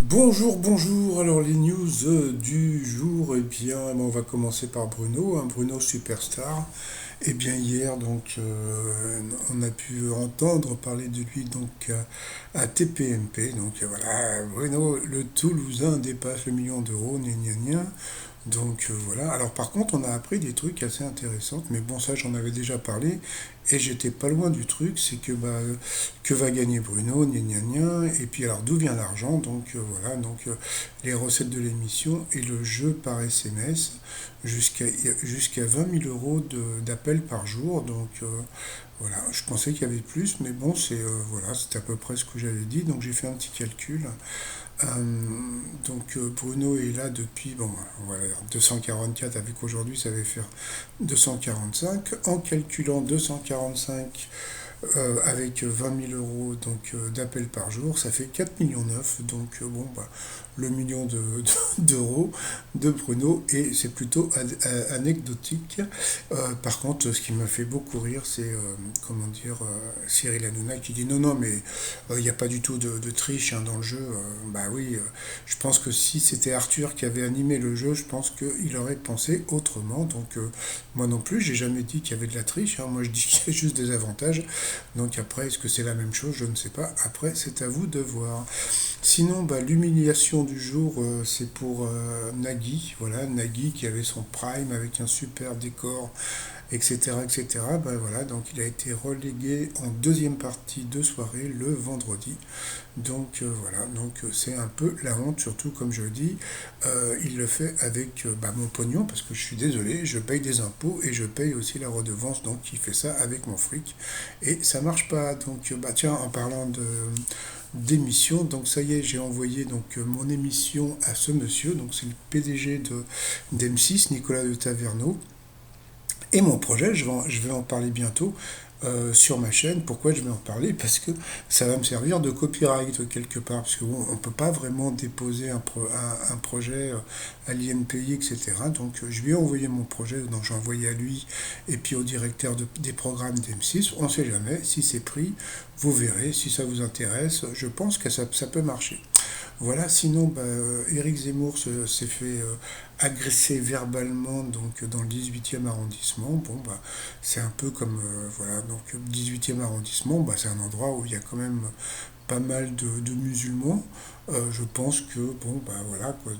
Bonjour, bonjour. Alors les news du jour, on va commencer par Bruno, Bruno Superstar. Hier on a pu entendre parler de lui à TPMP. Voilà, Bruno, le Toulousain dépasse le million d'euros, gna gna gna. Voilà. Alors par contre, on a appris des trucs assez intéressants, mais bon, ça j'en avais déjà parlé, et j'étais pas loin du truc, c'est que va gagner Bruno, gna gna gna, et puis alors d'où vient l'argent, les recettes de l'émission et le jeu par SMS, jusqu'à jusqu'à 20 000 euros d'appels par jour, voilà, je pensais qu'il y avait plus, mais bon, voilà, c'est à peu près ce que j'avais dit, donc j'ai fait un petit calcul. Bruno est là depuis, bon, voilà, 244, avec aujourd'hui ça va faire 245. En calculant 245 avec 20 000 euros d'appels par jour, ça fait 4 millions 9. Le million d'euros de Bruno, et c'est plutôt anecdotique. Par contre, ce qui m'a fait beaucoup rire, c'est Cyril Hanouna qui dit non, non, mais il n'y a pas du tout de triche hein, dans le jeu. Bah oui, je pense que si c'était Arthur qui avait animé le jeu, je pense qu'il aurait pensé autrement. Moi non plus, j'ai jamais dit qu'il y avait de la triche, hein. Moi je dis qu'il y a juste des avantages. Donc après, est-ce que c'est la même chose? Je ne sais pas. Après, c'est à vous de voir. Sinon, l'humiliation du jour, c'est pour Nagui. Voilà, Nagui qui avait son prime avec un super décor, etc., etc. Voilà, donc il a été relégué en deuxième partie de soirée le vendredi. C'est un peu la honte, surtout comme je le dis, il le fait avec mon pognon, parce que je suis désolé, je paye des impôts et je paye aussi la redevance, donc il fait ça avec mon fric, et ça marche pas. Tiens, en parlant d'émission, donc ça y est, j'ai envoyé mon émission à ce monsieur, donc c'est le PDG d'M6, Nicolas de Taverneau, et mon projet, je vais en parler bientôt sur ma chaîne. Pourquoi je vais en parler? Parce que ça va me servir de copyright quelque part. Parce qu'on ne peut pas vraiment déposer un projet à l'INPI, etc. Je lui ai envoyé mon projet, donc j'ai envoyé à lui et puis au directeur des programmes d'M6. On ne sait jamais si c'est pris. Vous verrez si ça vous intéresse. Je pense que ça peut marcher. Voilà, sinon, Éric Zemmour s'est fait agresser verbalement dans le 18e arrondissement. C'est un peu comme, voilà, donc 18e arrondissement, c'est un endroit où il y a quand même pas mal de musulmans. Je pense que, voilà, quoi,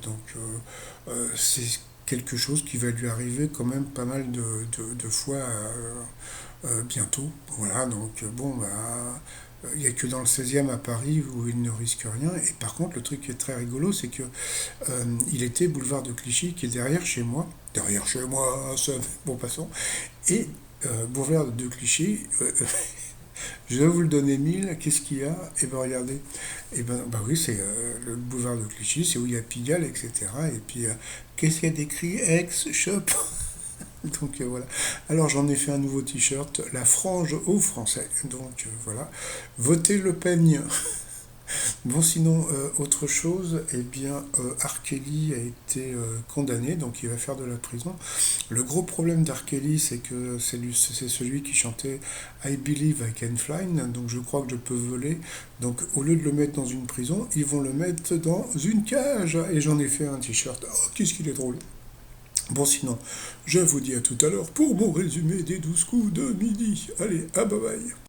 c'est quelque chose qui va lui arriver quand même pas mal de fois bientôt. Voilà, il n'y a que dans le 16e à Paris où il ne risque rien. Et par contre, le truc qui est très rigolo, c'est que il était boulevard de Clichy, qui est derrière chez moi. Derrière chez moi, ça, bon, passons. Et boulevard de Clichy, je vais vous le donner 1000. Qu'est-ce qu'il y a? Et ben regardez. Et oui, c'est le boulevard de Clichy, c'est où il y a Pigalle, etc. Et puis, qu'est-ce qu'il y a d'écrit? Ex-shop. Voilà. Alors j'en ai fait un nouveau t-shirt, la frange aux Français. Voilà. Votez Le Pen. Bon, sinon, autre chose, R. Kelly a été condamné, donc il va faire de la prison. Le gros problème d'R. Kelly, c'est que c'est celui qui chantait I Believe I Can Fly, donc je crois que je peux voler. Donc au lieu de le mettre dans une prison, ils vont le mettre dans une cage. Et j'en ai fait un t-shirt. Oh, qu'est-ce qu'il est drôle! Bon, sinon, je vous dis à tout à l'heure pour mon résumé des 12 coups de midi. Allez, à bye bye.